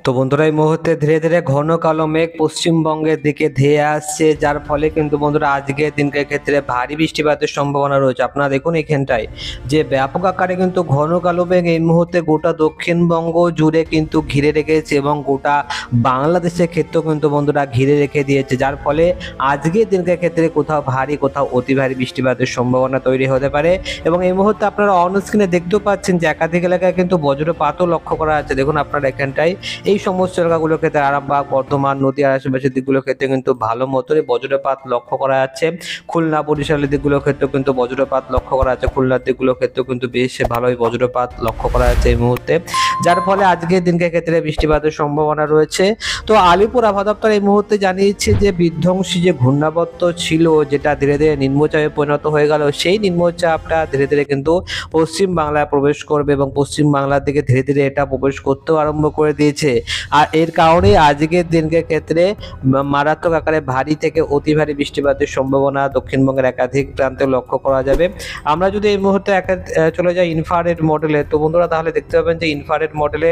তো বন্ধুরা এই মুহূর্তে ধীরে ধীরে ঘন কালো মেঘ পশ্চিমবঙ্গের দিকে ধেয়ে আসছে, যার ফলে কিন্তু বন্ধুরা আজকের দিনকের ক্ষেত্রে ভারী বৃষ্টিপাতের সম্ভাবনা রয়েছে। আপনারা দেখুন এখানটায় যে ব্যাপক আকারে কিন্তু ঘন কালো মেঘ এই মুহূর্তে গোটা দক্ষিণবঙ্গ জুড়ে কিন্তু ঘিরে রেখেছে এবং গোটা বাংলাদেশের ক্ষেত্রেও কিন্তু বন্ধুরা ঘিরে রেখে দিয়েছে, যার ফলে আজকের দিনকের ক্ষেত্রে কোথাও ভারী কোথাও অতি ভারী বৃষ্টিপাতের সম্ভাবনা তৈরি হতে পারে। এবং এই মুহূর্তে আপনারা অন স্ক্রিনে দেখতেও পাচ্ছেন যে একাধিক এলাকায় কিন্তু বজ্রপাতও লক্ষ্য করা যাচ্ছে। দেখুন আপনারা এখানটায় এই সমস্ত এলাকাগুলোর ক্ষেত্রে আরামবাগ, বর্ধমান, নদীয়ার আশেপাশের দিকগুলোর ক্ষেত্রে কিন্তু ভালো মতনই বজ্রপাত লক্ষ্য করা যাচ্ছে। খুলনা, বরিশালের দিকগুলোর ক্ষেত্রেও কিন্তু বজ্রপাত লক্ষ্য করা যাচ্ছে। খুলনার দিকগুলোর ক্ষেত্রেও কিন্তু বেশ ভালোই বজ্রপাত লক্ষ্য করা যাচ্ছে এই মুহূর্তে, যার ফলে আজকের দিনকে ক্ষেত্রে বৃষ্টিপাতের সম্ভাবনা রয়েছে। তো আলিপুর আবহাওয়া দপ্তর এই মুহূর্তে জানিয়েছে যে বিধ্বংসী যে ঘূর্ণাবর্ত ছিল, যেটা ধীরে ধীরে নিম্নচাপে পরিণত হয়ে গেল, সেই নিম্নচাপটা ধীরে ধীরে কিন্তু পশ্চিম বাংলায় প্রবেশ করবে এবং পশ্চিম বাংলার দিকে ধীরে ধীরে এটা প্রবেশ করতেও আরম্ভ করে দিয়েছে। আর এর কারণে আজকের দিনকের ক্ষেত্রে মারাত্মক আকারে ভারী থেকে অতি ভারী বৃষ্টিপাতের সম্ভাবনা দক্ষিণবঙ্গের একাধিক প্রান্তে লক্ষ্য করা যাবে। আমরা যদি এই মুহূর্তে চলে যাই ইনফ্রারেড মডেলে, তো বন্ধুরা তাহলে দেখতে পাবেন যে ইনফ্রারেড মডেলে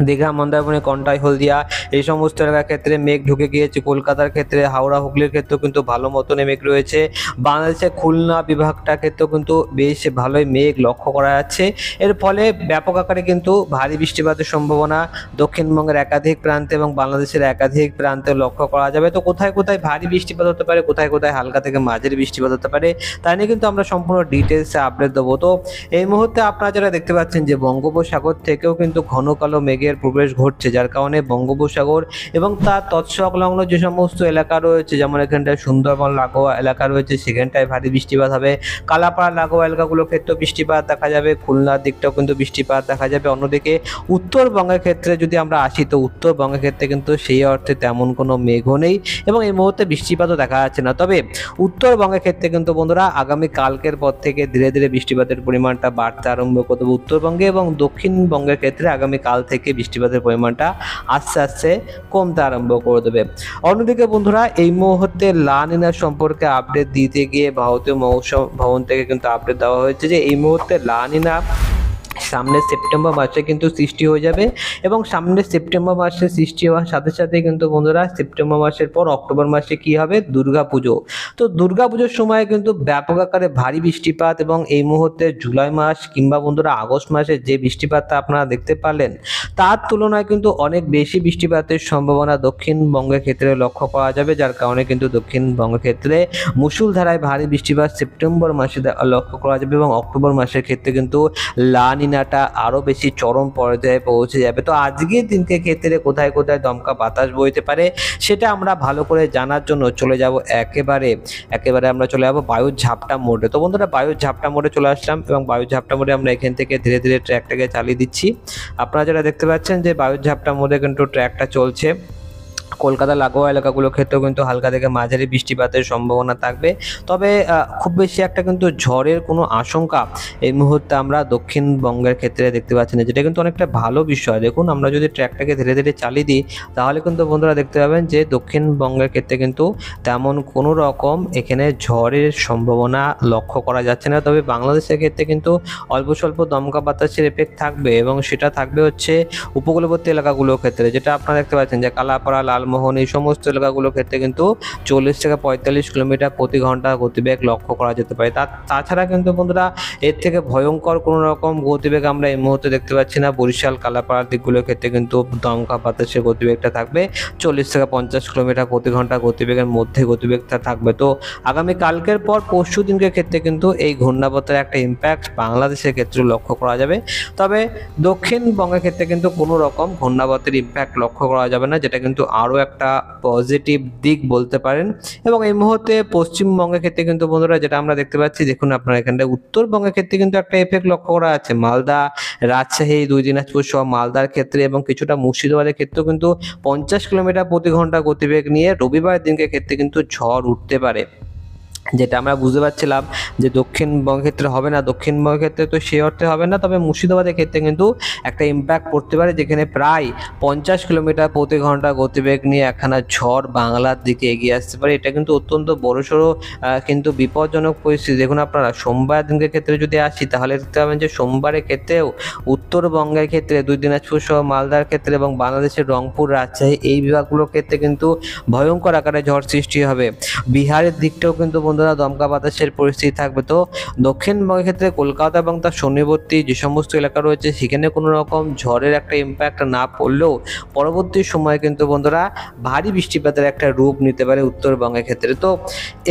দীঘা, মন্দারমণি, কন্টাই, হলদিয়া এই সমস্ত এলাকার ক্ষেত্রে মেঘ ঢুকে গিয়েছে। কলকাতার ক্ষেত্রে, হাওড়া, হুগলির ক্ষেত্রেও কিন্তু ভালো মতনই মেঘ রয়েছে। বাংলাদেশের খুলনা বিভাগটার ক্ষেত্রেও কিন্তু বেশ ভালোই মেঘ লক্ষ্য করা যাচ্ছে। এর ফলে ব্যাপক আকারে কিন্তু ভারী বৃষ্টিপাতের সম্ভাবনা দক্ষিণবঙ্গের একাধিক প্রান্তে এবং বাংলাদেশের একাধিক প্রান্তে লক্ষ্য করা যাবে। তো কোথায় কোথায় ভারী বৃষ্টিপাত হতে পারে, কোথায় কোথায় হালকা থেকে মাঝারি বৃষ্টিপাত হতে পারে, তাই নিয়ে কিন্তু আমরা সম্পূর্ণ ডিটেলসে আপডেট দেবো। তো এই মুহূর্তে আপনারা যারা দেখতে পাচ্ছেন যে বঙ্গোপসাগর থেকেও কিন্তু ঘন কালো মেঘের প্রবেশ ঘটছে, যার কারণে বঙ্গোপসাগর এবং তার তৎসংলগ্ন যে সমস্ত এলাকা রয়েছে, যেমন এখানটায় সুন্দরবন লাগোয়া এলাকা রয়েছে, সেখানটায় ভারী বৃষ্টিপাত হবে। কালাপাড়া লাগোয়া এলাকাগুলোর ক্ষেত্রেও বৃষ্টিপাত দেখা যাবে। খুলনার দিকটাও কিন্তু বৃষ্টিপাত দেখা যাবে। অন্যদিকে উত্তরবঙ্গের ক্ষেত্রে যদি আমরা আসি, তো উত্তরবঙ্গের ক্ষেত্রে কিন্তু সেই অর্থে তেমন কোনো মেঘও নেই এবং এই মুহূর্তে বৃষ্টিপাতও দেখা যাচ্ছে না। তবে উত্তরবঙ্গের ক্ষেত্রে কিন্তু বন্ধুরা আগামী কালকের পর থেকে ধীরে ধীরে বৃষ্টিপাতের পরিমাণটা বাড়তে আরম্ভ করবে উত্তরবঙ্গে, এবং দক্ষিণবঙ্গের ক্ষেত্রে আগামী কাল থেকে বৃষ্টিপাতের পরিমাণটা আস্তে আস্তে কমতে আরম্ভ করে দেবে। অন্যদিকে বন্ধুরা এই মুহূর্তে লা নিনা সম্পর্কে আপডেট দিতে গিয়ে ভারতীয় মৌসুম ভবন থেকে কিন্তু আপডেট দেওয়া হয়েছে যে এই মুহূর্তে লা নিনা সামনের সেপ্টেম্বর মাসে কিন্তু সৃষ্টি হয়ে যাবে এবং সামনের সেপ্টেম্বর মাসে সৃষ্টি হওয়ার সাথে সাথে কিন্তু বন্ধুরা সেপ্টেম্বর মাসের পর অক্টোবর মাসে কি হবে, দুর্গাপুজো। তো দুর্গাপুজোর সময় কিন্তু ব্যাপক আকারে ভারী বৃষ্টিপাত, এবং এই মুহূর্তে জুলাই মাস কিংবা বন্ধুরা আগস্ট মাসে যে বৃষ্টিপাতটা আপনারা দেখতে পারলেন, তার তুলনায় কিন্তু অনেক বেশি বৃষ্টিপাতের সম্ভাবনা দক্ষিণবঙ্গের ক্ষেত্রে লক্ষ্য করা যাবে, যার কারণে কিন্তু দক্ষিণবঙ্গের ক্ষেত্রে মুষলধারায় ভারী বৃষ্টিপাত সেপ্টেম্বর মাসে লক্ষ্য করা যাবে এবং অক্টোবর মাসের ক্ষেত্রে কিন্তু লা নিনাটা আরো বেশি চরম পর্যায়ে পৌঁছে যাবে। তো আজকের দিনকে ক্ষেত্রে কোথায় কোথায় দমকা বাতাস বইতে পারে সেটা আমরা ভালো করে জানার জন্য চলে যাব একেবারে আমরা চলে যাব বায়ুর ঝাপটা মোডে। তো বন্ধুরা বায়ুর ঝাপটা মোডে চলে আসলাম এবং বায়ুর ঝাপটা মোডে আমরা এখান থেকে ধীরে ধীরে ট্র্যাকটাকে চালিয়ে দিচ্ছি। আপনারা যারা দেখতে পাচ্ছেন যে বায়ুর ঝাপটা মোডে কিন্তু ট্র্যাকটা চলছে। কলকাতা লাগোয়া এলাকাগুলোর ক্ষেত্রেও কিন্তু হালকা থেকে মাঝারি বৃষ্টিপাতের সম্ভাবনা থাকবে। তবে খুব বেশি একটা কিন্তু ঝড়ের কোনো আশঙ্কা এই মুহূর্তে আমরা দক্ষিণবঙ্গের ক্ষেত্রে দেখতে পাচ্ছি না, যেটা কিন্তু অনেকটা ভালো বিষয়। দেখুন আমরা যদি ট্র্যাকটাকে ধীরে ধীরে চালিয়ে দিই, তাহলে কিন্তু বন্ধুরা দেখতে পাবেন যে দক্ষিণবঙ্গের ক্ষেত্রে কিন্তু তেমন কোনো রকম এখানে ঝড়ের সম্ভাবনা লক্ষ্য করা যাচ্ছে না। তবে বাংলাদেশের ক্ষেত্রে কিন্তু অল্প স্বল্প দমকা বাতাসের এফেক্ট থাকবে এবং সেটা থাকবে হচ্ছে উপকূলবর্তী এলাকাগুলোর ক্ষেত্রে, যেটা আপনারা দেখতে পাচ্ছেন যে কালাপাড়া, লালমোহন এই সমস্ত এলাকাগুলোর ক্ষেত্রে কিন্তু 40 থেকে 45 কিলোমিটার প্রতি ঘন্টা গতিবেগ লক্ষ্য করা যেতে পারে। তাছাড়া কিন্তু বন্ধুরা এর থেকে ভয়ঙ্কর কোনো রকম গতিবেগ আমরা এই মুহূর্তে দেখতে পাচ্ছি না। বরিশাল, কালাপাড়ার দিকগুলোর ক্ষেত্রে কিন্তু দমকা বাতাসের গতিবেগটা থাকবে 40 থেকে 50 কিলোমিটার প্রতি ঘন্টা গতিবেগের মধ্যে গতিবেগটা থাকবে। তো আগামী কালকের পর পরশু দিনকের ক্ষেত্রে কিন্তু এই ঘূর্ণাবর্তের একটা ইম্প্যাক্ট বাংলাদেশের ক্ষেত্রে লক্ষ্য করা যাবে। তবে দক্ষিণবঙ্গের ক্ষেত্রে কিন্তু কোনো রকম ঘূর্ণাবর্তের ইম্প্যাক্ট লক্ষ্য করা যাবে না, যেটা কিন্তু আরও একটা পজিটিভ দিক বলতে পারেন। এবং এই মুহূর্তে পশ্চিমবঙ্গের ক্ষেত্রে কিন্তু বন্ধুরা যেটা আমরা দেখতে পাচ্ছি, দেখুন আপনারা এখানটা উত্তরবঙ্গের ক্ষেত্রে কিন্তু একটা এফেক্ট লক্ষ্য করা আছে। মালদা, রাজশাহী, দুই দিনাজপুর সহ মালদার ক্ষেত্রে এবং কিছুটা মুর্শিদাবাদের ক্ষেত্রেও কিন্তু 50 কিলোমিটার প্রতি ঘন্টা গতিবেগ নিয়ে রবিবার দিনকে ক্ষেত্রে কিন্তু ঝড় উঠতে পারে। যেটা আমরা বুঝতে পারছিলাম যে দক্ষিণবঙ্গের ক্ষেত্রে হবে না, দক্ষিণবঙ্গের ক্ষেত্রে তো সে অর্থে হবে না, তবে মুর্শিদাবাদের ক্ষেত্রে কিন্তু একটা ইম্প্যাক্ট পড়তে পারে, যেখানে প্রায় 50 কিলোমিটার প্রতি ঘন্টা গতিবেগ নিয়ে একখানা ঝড় বাংলার দিকে এগিয়ে আসতে পারে। এটা কিন্তু অত্যন্ত বড়সড় কিন্তু বিপজ্জনক পরিস্থিতি। দেখুন আপনারা সোমবার দিনের ক্ষেত্রে যদি আসি, তাহলে দেখতে পাবেন যে সোমবারের ক্ষেত্রেও উত্তরবঙ্গের ক্ষেত্রে দুই দিনাজপুর সহ মালদার ক্ষেত্রে এবং বাংলাদেশের রংপুর, রাজশাহী এই বিভাগগুলোর ক্ষেত্রে কিন্তু ভয়ঙ্কর আকারে ঝড় সৃষ্টি হবে। বিহারের দিকটাও কিন্তু বন্ধুরা দমকা বাতাসের পরিস্থিতি থাকবে। তো দক্ষিণবঙ্গের ক্ষেত্রে কলকাতা এবং তার সন্নিবর্তী যে সমস্ত এলাকা রয়েছে সেখানে কোনো রকম ঝড়ের একটা ইম্প্যাক্ট না পড়লেও পরবর্তী সময়ে কিন্তু বন্ধুরা ভারী বৃষ্টিপাতের একটা রূপ নিতে পারে উত্তরবঙ্গের ক্ষেত্রে। তো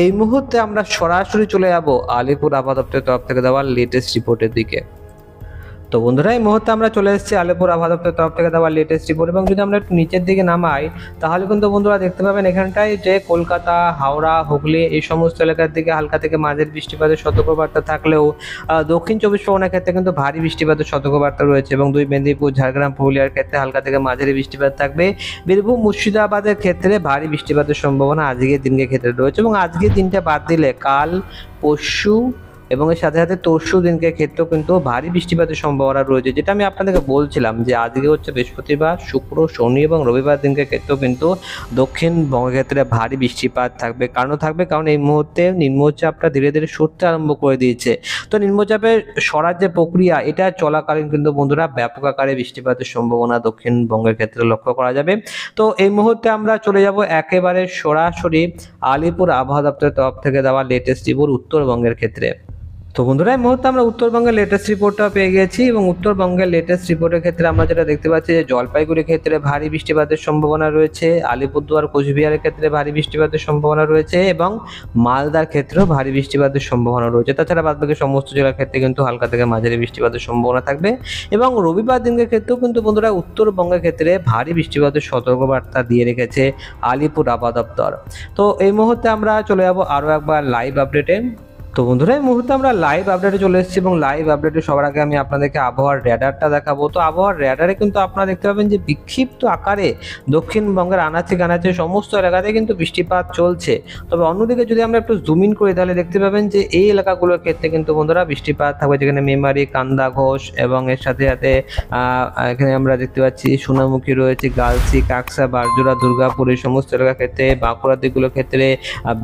এই মুহূর্তে আমরা সরাসরি চলে যাব আলিপুর আবহাওয়া দপ্তরের তরফ থেকে দেওয়া লেটেস্ট রিপোর্টের দিকে। তো বন্ধুরা এই মুহূর্তে আমরা চলে এসেছি আলিপুর আবহাওয়া দপ্তরের তরফ থেকে দেওয়া লেটেস্ট রিপোর্ট, এবং যদি আমরা একটু নিচের দিকে নামাই তাহলে কিন্তু বন্ধুরা দেখতে পাবেন এখানটায় যে কলকাতা, হাওড়া, হুগলি এই সমস্ত এলাকার দিকে হালকা থেকে মাঝারি বৃষ্টিপাতের সতর্কবার্তা থাকলেও দক্ষিণ 24 পরগনার ক্ষেত্রে কিন্তু ভারী বৃষ্টিপাতের সতর্কবার্তা রয়েছে, এবং দুই মেদিনীপুর, ঝাড়গ্রাম, পুরুলিয়ার ক্ষেত্রে হালকা থেকে মাঝারি বৃষ্টিপাত থাকবে। বীরভূম, মুর্শিদাবাদের ক্ষেত্রে ভারী বৃষ্টিপাতের সম্ভাবনা আজকের দিনের ক্ষেত্রে রয়েছে, এবং আজকের দিনটা বাদ দিলে কাল, পরশু এবং এর সাথে সাথে তরশু দিনকে ক্ষেত্রেও কিন্তু ভারী বৃষ্টিপাতের সম্ভাবনা রয়েছে। যেটা আমি আপনাদেরকে বলছিলাম যে আজকে হচ্ছে বৃহস্পতিবার, শুক্র, শনি এবং রবিবার দিনকে ক্ষেত্রেও কিন্তু দক্ষিণবঙ্গের ক্ষেত্রে ভারী বৃষ্টিপাত থাকবে। কারণ এই মুহূর্তে নিম্নচাপটা ধীরে ধীরে সরতে আরম্ভ করে দিয়েছে। তো নিম্নচাপের সরার যে প্রক্রিয়া এটা চলাকালীন কিন্তু বন্ধুরা ব্যাপক আকারে বৃষ্টিপাতের সম্ভাবনা দক্ষিণবঙ্গের ক্ষেত্রে লক্ষ্য করা যাবে। তো এই মুহূর্তে আমরা চলে যাব একেবারে সরাসরি আলিপুর আবহাওয়া দপ্তরের তরফ থেকে দেওয়া লেটেস্ট রিপোর্ট উত্তরবঙ্গের ক্ষেত্রে। তো বন্ধুরা এই মুহূর্তে আমরা উত্তরবঙ্গের লেটেস্ট রিপোর্টটা পেয়ে গেছি, এবং উত্তরবঙ্গের লেটেস্ট রিপোর্টের ক্ষেত্রে আমরা যেটা দেখতে পাচ্ছি যে জলপাইগুড়ির ক্ষেত্রে ভারী বৃষ্টিপাতের সম্ভাবনা রয়েছে, আলিপুরদুয়ার, কোচবিহারের ক্ষেত্রে ভারী বৃষ্টিপাতের সম্ভাবনা রয়েছে, এবং মালদার ক্ষেত্রেও ভারী বৃষ্টিপাতের সম্ভাবনা রয়েছে। তাছাড়া বাদবাকি সমস্ত জেলার ক্ষেত্রে কিন্তু হালকা থেকে মাঝারি বৃষ্টিপাতের সম্ভাবনা থাকবে, এবং রবিবার দিনের ক্ষেত্রেও কিন্তু বন্ধুরা উত্তরবঙ্গের ক্ষেত্রে ভারী বৃষ্টিপাতের সতর্কবার্তা দিয়ে রেখেছে আলিপুর আবহাওয়া দপ্তর। তো এই মুহূর্তে আমরা চলে যাব আরও একবার লাইভ আপডেটে। তো বন্ধুরা এই মুহূর্তে আমরা লাইভ আপডেটে চলে এসেছি, এবং লাইভ আপডেটে সবার আগে আমি আপনাদেরকে আবহাওয়ার র্যাডারটা দেখাবো। তো আবহাওয়ার র্যাডারে কিন্তু আপনারা দেখতে পাবেন যে বিক্ষিপ্ত আকারে দক্ষিণবঙ্গের আনাচে কানাচে সমস্ত এলাকাতে কিন্তু বৃষ্টিপাত চলছে। তবে অন্যদিকে যদি আমরা একটু জুম ইন করি তাহলে দেখতে পাবেন যে এই এলাকাগুলোর ক্ষেত্রে কিন্তু বন্ধুরা বৃষ্টিপাত থাকবে, যেখানে মেমারি, কান্দা ঘোষ এবং এর সাথে সাথে এখানে আমরা দেখতে পাচ্ছি সোনামুখী রয়েছে, গালসি, কাকসা, বারজোড়া, দুর্গাপুর এই সমস্ত এলাকার ক্ষেত্রে, বাঁকুড়ার দিকগুলোর ক্ষেত্রে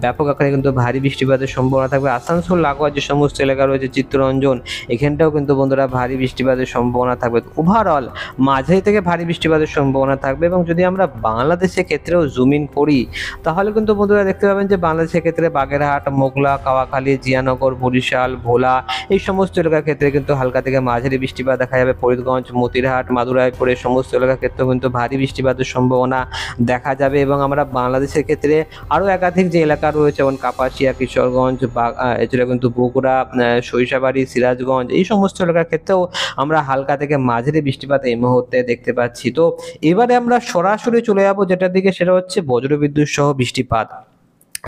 ব্যাপক আকারে কিন্তু ভারী বৃষ্টিপাতের সম্ভাবনা থাকবে। আসানসোল লাগোয়া যে সমস্ত এলাকা রয়েছে, চিত্তরঞ্জন, এখানটাও কিন্তু বন্ধুরা ভারী বৃষ্টিপাতের সম্ভাবনা থাকবে। ওভারঅল মাঝারি থেকে ভারী বৃষ্টিপাতের সম্ভাবনা থাকবে। এবং যদি আমরা বাংলাদেশের ক্ষেত্রেও জুম ইন করি তাহলে কিন্তু বন্ধুরা দেখতে পাবেন যে বাংলাদেশের ক্ষেত্রে বাগেরহাট, মোগলা, কাওয়াখালী, জিয়ানগর, বরিশাল, ভোলা এই সমস্ত এলাকার ক্ষেত্রে কিন্তু হালকা থেকে মাঝারি বৃষ্টিপাত দেখা যাবে। ফরিদগঞ্জ, মতিরহাট, মাদুরাইপুর এই সমস্ত এলাকার ক্ষেত্রেও কিন্তু ভারী বৃষ্টিপাতের সম্ভাবনা দেখা যাবে। এবং আমরা বাংলাদেশের ক্ষেত্রে আরও একাধিক যে এলাকা রয়েছে যেমন কাপাসিয়া, কিশোরগঞ্জ, এছাড়া কিন্তু বগুড়া, সরিষাবাড়ি, সিরাজগঞ্জ এই সমস্ত এলাকার ক্ষেত্রেও আমরা হালকা থেকে মাঝারি বৃষ্টিপাত এই মুহূর্তে দেখতে পাচ্ছি। তো এবারে আমরা সরাসরি চলে যাবো যেটার দিকে, সেটা হচ্ছে বজ্রবিদ্যুৎ সহ বৃষ্টিপাত।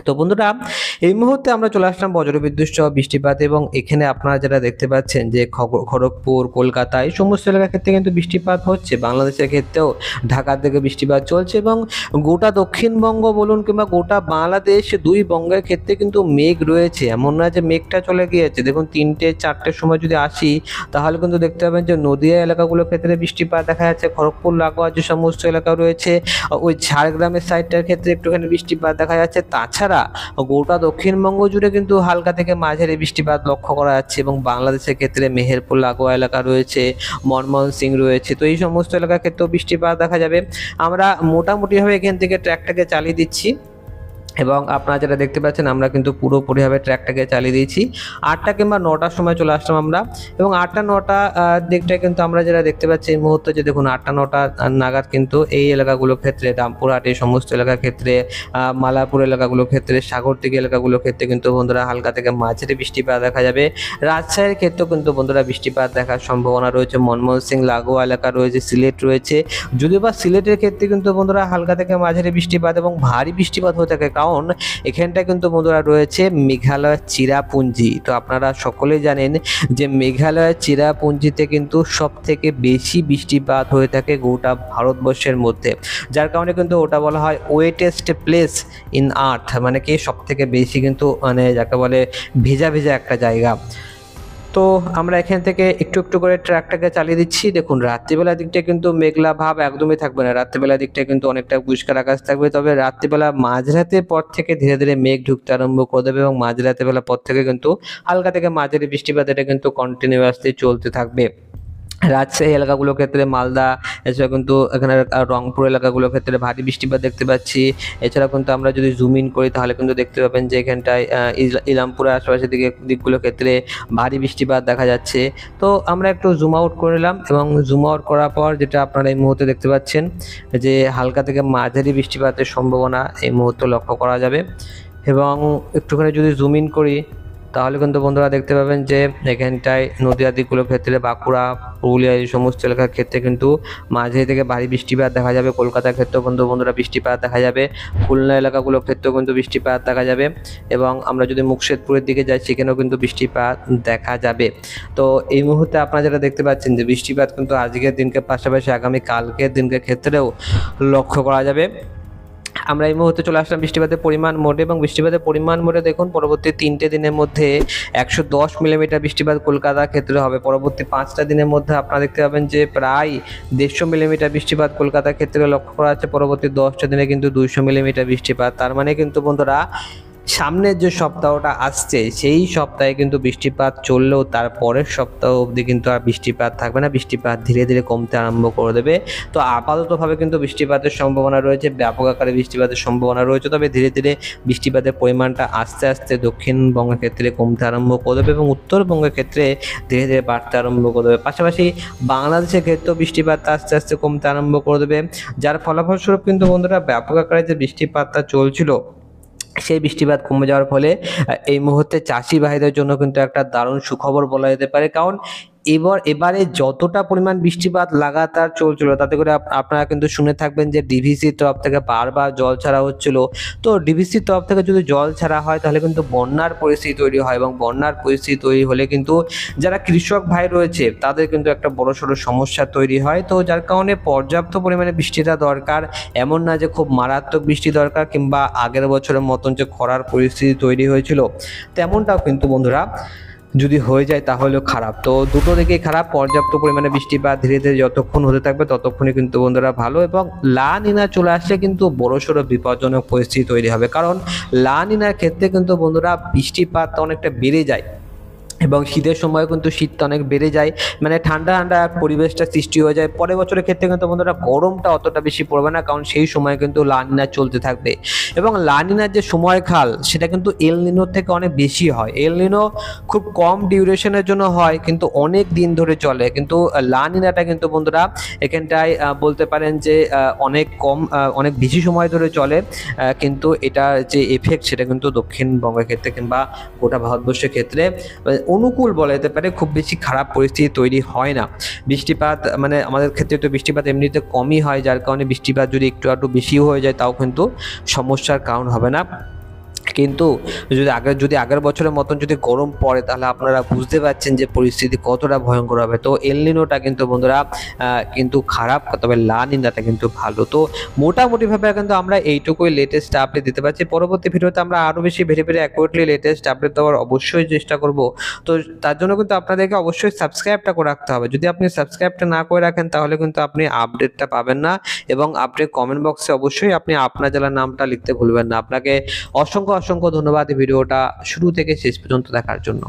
তো বন্ধুরা এই মুহূর্তে আমরা চলে আসলাম বজ্রবিদ্যুৎ সহ বৃষ্টিপাত, এবং এখানে আপনারা যেটা দেখতে পাচ্ছেন যে খড়গপুর, কলকাতা এই সমস্ত এলাকার ক্ষেত্রে কিন্তু বৃষ্টিপাত হচ্ছে। বাংলাদেশের ক্ষেত্রেও ঢাকার দিকে বৃষ্টিপাত চলছে, এবং গোটা দক্ষিণবঙ্গ বলুন কিংবা গোটা বাংলাদেশ দুই বঙ্গের ক্ষেত্রে কিন্তু মেঘ রয়েছে। এমন না যে মেঘটা চলে গিয়েছে। দেখুন 3টে-4টের সময় যদি আসি তাহলে কিন্তু দেখতে পাবেন যে নদিয়া এলাকাগুলোর ক্ষেত্রে বৃষ্টিপাত দেখা যাচ্ছে, খড়গপুর লাগোয়া যে সমস্ত এলাকা রয়েছে, ওই ঝাড়গ্রামের সাইডটার ক্ষেত্রে একটুখানি বৃষ্টিপাত দেখা যাচ্ছে। তাছাড়া গোটা দক্ষিণবঙ্গ জুড়ে কিন্তু হালকা থেকে মাঝারি বৃষ্টিপাত লক্ষ্য করা যাচ্ছে, এবং বাংলাদেশের ক্ষেত্রে মেহেরপুর লাগোয়া এলাকা রয়েছে, মনমোহন সিং রয়েছে, তো এই সমস্ত এলাকার ক্ষেত্রেও বৃষ্টিপাত দেখা যাবে। আমরা মোটামুটিভাবে এখান থেকে ট্র্যাকটাকে চালিয়ে দিচ্ছি, এবং আপনারা যেটা দেখতে পাচ্ছেন আমরা কিন্তু পুরোপুরিভাবে ট্র্যাকটাকে চালিয়ে দিয়েছি। 8টা কিংবা 9টার সময় চলে আসলাম আমরা, এবং 8টা-9টা দিকটায় কিন্তু আমরা যেটা দেখতে পাচ্ছি এই মুহূর্তে যে দেখুন 8টা-9টা নাগাদ কিন্তু এই এলাকাগুলোর ক্ষেত্রে, রামপুরহাট এই সমস্ত এলাকার ক্ষেত্রে, মালাপুর এলাকাগুলোর ক্ষেত্রে, সাগরদিঘি এলাকাগুলোর ক্ষেত্রে কিন্তু বন্ধুরা হালকা থেকে মাঝারি বৃষ্টিপাত দেখা যাবে। রাজশাহীর ক্ষেত্রেও কিন্তু বন্ধুরা বৃষ্টিপাত দেখার সম্ভাবনা রয়েছে। মনমোহন সিং লাগোয়া এলাকা রয়েছে, সিলেট রয়েছে, যদিও বা সিলেটের ক্ষেত্রে কিন্তু বন্ধুরা হালকা থেকে মাঝারি বৃষ্টিপাত এবং ভারী বৃষ্টিপাত হয়ে থাকে। কারণ এখানটায় কিন্তু বন্ধুরা রয়েছে মেঘালয়ের চিরাপুঞ্জি। তো আপনারা সকলেই জানেন যে মেঘালয়ের চিরাপুঞ্জিতে কিন্তু সব থেকে বেশি বৃষ্টিপাত হয়ে থাকে গোটা ভারতবর্ষের মধ্যে, যার কারণে কিন্তু ওটা বলা হয় ওয়েটেস্ট প্লেস ইন আর্থ, মানে কি সব থেকে বেশি কিন্তু মানে যাকে বলে ভেজা ভেজা একটা জায়গা। তো আমরা এখান থেকে একটু একটু করে ট্র্যাকটাকে চালিয়ে দিচ্ছি। দেখুন রাত্রিবেলার দিকটা কিন্তু মেঘলা ভাব একদমই থাকবে না, রাত্রিবেলার দিকটা কিন্তু অনেকটা পরিষ্কার আকাশ থাকবে। তবে রাত্রিবেলা মাঝরাতের পর থেকে ধীরে ধীরে মেঘ ঢুকতে আরম্ভ করে দেবে এবং মাঝরাতের বেলার পর থেকে কিন্তু হালকা থেকে মাঝারি বৃষ্টিপাত এটা কিন্তু কন্টিনিউয়াসলি চলতে থাকবে। রাজশাহী এলাকাগুলোর ক্ষেত্রে, মালদা, এছাড়া কিন্তু এখানে রংপুর এলাকাগুলোর ক্ষেত্রে ভারী বৃষ্টিপাত দেখতে পাচ্ছি। এছাড়া কিন্তু আমরা যদি জুম ইন করি তাহলে কিন্তু দেখতে পাবেন যে এখানটায় ইলামপুরের আশেপাশের দিকগুলোর ক্ষেত্রে ভারী বৃষ্টিপাত দেখা যাচ্ছে। তো আমরা একটু জুম আউট করে নিলাম এবং জুম আউট করার পর যেটা আপনারা এই মুহূর্তে দেখতে পাচ্ছেন যে হালকা থেকে মাঝারি বৃষ্টিপাতের সম্ভাবনা এই মুহূর্তে লক্ষ্য করা যাবে। এবং একটুখানি যদি জুম ইন করি তাহলে কিন্তু বন্ধুরা দেখতে পাবেন যে এখানটায় নদীয়া দিকগুলোর ক্ষেত্রে, বাঁকুড়া, পুরুলিয়া এই সমস্ত এলাকার ক্ষেত্রে কিন্তু মাঝারি থেকে ভারী বৃষ্টিপাত দেখা যাবে। কলকাতার ক্ষেত্রেও কিন্তু বন্ধুরা বৃষ্টিপাত দেখা যাবে। খুলনা এলাকাগুলোর ক্ষেত্রেও কিন্তু বৃষ্টিপাত দেখা যাবে। এবং আমরা যদি মুকশেদপুরের দিকে যাই সেখানেও কিন্তু বৃষ্টিপাত দেখা যাবে। তো এই মুহূর্তে আপনারা যেটা দেখতে পাচ্ছেন যে বৃষ্টিপাত কিন্তু আজকের দিনকে পাশাপাশি আগামী কালকের দিনকে ক্ষেত্রেও লক্ষ্য করা যাবে। আমরা এই মুহূর্তে চলে আসলাম বৃষ্টিপাতের পরিমাণ মোডে এবং বৃষ্টিপাতের পরিমাণ মোডে দেখুন পরবর্তী 3টে দিনের মধ্যে 110 মিলিমিটার বৃষ্টিপাত কলকাতার ক্ষেত্রে হবে। পরবর্তী 5টা দিনের মধ্যে আপনারা দেখতে পাবেন যে প্রায় 150 মিলিমিটার বৃষ্টিপাত কলকাতার ক্ষেত্রে লক্ষ্য করা যাচ্ছে। পরবর্তী 10টা দিনে কিন্তু 200 মিলিমিটার বৃষ্টিপাত। তার মানে কিন্তু বন্ধুরা সামনের যে সপ্তাহটা আসছে সেই সপ্তাহে কিন্তু বৃষ্টিপাত চললেও তার পরের সপ্তাহ অবধি কিন্তু আর বৃষ্টিপাত থাকবে না, বৃষ্টিপাত ধীরে ধীরে কমতে আরম্ভ করে দেবে। তো আপাততভাবে কিন্তু বৃষ্টিপাতের সম্ভাবনা রয়েছে, ব্যাপক আকারে বৃষ্টিপাতের সম্ভাবনা রয়েছে। তবে ধীরে ধীরে বৃষ্টিপাতের পরিমাণটা আস্তে আস্তে দক্ষিণবঙ্গের ক্ষেত্রে কমতে আরম্ভ করে দেবে এবং উত্তরবঙ্গের ক্ষেত্রে ধীরে ধীরে বাড়তে আরম্ভ করে দেবে। পাশাপাশি বাংলাদেশের ক্ষেত্রেও বৃষ্টিপাত আস্তে আস্তে কমতে আরম্ভ করে দেবে, যার ফলাফলস্বরূপ কিন্তু বন্ধুরা ব্যাপক আকারে যে বৃষ্টিপাতটা চলছিল সেই বৃষ্টিপাত কমে যাওয়ার ফলে এই মুহূর্তে চাষি ভাইদের জন্য কিন্তু একটা দারুণ সুখবর বলা যেতে পারে। কারণ এবারে যতটা পরিমাণ বৃষ্টিপাত লাগাতার চলছিল তাতে করে আপনারা কিন্তু শুনে থাকবেন যে ডিভিসির তরফ থেকে বারবার জল ছাড়া হচ্ছিল। তো ডিভিসির তরফ থেকে যদি জল ছাড়া হয় তাহলে কিন্তু বন্যার পরিস্থিতি তৈরি হয় এবং বন্যার পরিস্থিতি তৈরি হলে কিন্তু যারা কৃষক ভাই রয়েছে তাদের কিন্তু একটা বড়সড় সমস্যা তৈরি হয়। তো যার কারণে পর্যাপ্ত পরিমাণে বৃষ্টিটা দরকার, এমন না যে খুব মারাত্মক বৃষ্টি দরকার কিংবা আগের বছরের মতন যে খরার পরিস্থিতি তৈরি হয়েছিল তেমনটাও কিন্তু বন্ধুরা যদি হয়ে যায় তাহলেও খারাপ। তো দুটো দিকেই খারাপ, পর্যাপ্ত পরিমাণে বৃষ্টিপাত ধীরে ধীরে যতক্ষণ হতে থাকবে ততক্ষণই কিন্তু বন্ধুরা ভালো। এবং লা নিনা চলে আসলে কিন্তু বড়সড় বিপজ্জনক পরিস্থিতি তৈরি হবে, কারণ লা নিনার ক্ষেত্রে কিন্তু বন্ধুরা বৃষ্টিপাত অনেকটা বেড়ে যায় এবং শীতের সময় কিন্তু শীতটা অনেক বেড়ে যায়, মানে ঠান্ডা ঠান্ডা পরিবেশটা সৃষ্টি হয়ে যায়। পরের বছরের ক্ষেত্রে কিন্তু বন্ধুরা গরমটা অতটা বেশি পড়বে না, কারণ সেই সময় কিন্তু লা নিনা চলতে থাকবে। এবং লা নিনার যে সময়কাল সেটা কিন্তু এল নিনোর থেকে অনেক বেশি হয়। এল নিনো খুব কম ডিউরেশনের জন্য হয় কিন্তু অনেক দিন ধরে চলে, কিন্তু লা নিনাটা কিন্তু বন্ধুরা এখানটায় বলতে পারেন যে অনেক বেশি সময় ধরে চলে, কিন্তু এটার যে এফেক্ট সেটা কিন্তু দক্ষিণবঙ্গের ক্ষেত্রে কিংবা গোটা ভারতবর্ষের ক্ষেত্রে অনুকূল বলা যেতে পারে, খুব বেশি খারাপ পরিস্থিতি তৈরি হয় না। বৃষ্টিপাত মানে আমাদের ক্ষেত্রে তো বৃষ্টিপাত এমনিতে কমই হয়, যার কারণে বৃষ্টিপাত যদি একটু বেশিও হয়ে যায় তাও কিন্তু সমস্যার কারণ হবে না। কিন্তু যদি আগের বছরের মতন যদি গরম পড়ে তাহলে আপনারা বুঝতে পারছেন যে পরিস্থিতি কতটা ভয়ঙ্কর হবে। তো এল নিনোটা কিন্তু বন্ধুরা কিন্তু খারাপ, তবে লা নিনাটা কিন্তু ভালো। তো মোটামুটিভাবে কিন্তু আমরা এইটুকুই লেটেস্ট আপডেট দিতে পারছি। পরবর্তী ভিডিওতে আমরা আরও বেশি ভেরি অ্যাকুরেটলি লেটেস্ট আপডেট দেওয়ার অবশ্যই চেষ্টা করব। তো তার জন্য কিন্তু আপনাদেরকে অবশ্যই সাবস্ক্রাইবটা করে রাখতে হবে। যদি আপনি সাবস্ক্রাইবটা না করে রাখেন তাহলে কিন্তু আপনি আপডেটটা পাবেন না। এবং আপনি কমেন্ট বক্সে অবশ্যই আপনি আপনার জেলার নামটা লিখতে ভুলবেন না। আপনাকে অসংখ্য ধন্যবাদ ভিডিওটা শুরু থেকে শেষ পর্যন্ত দেখার জন্য।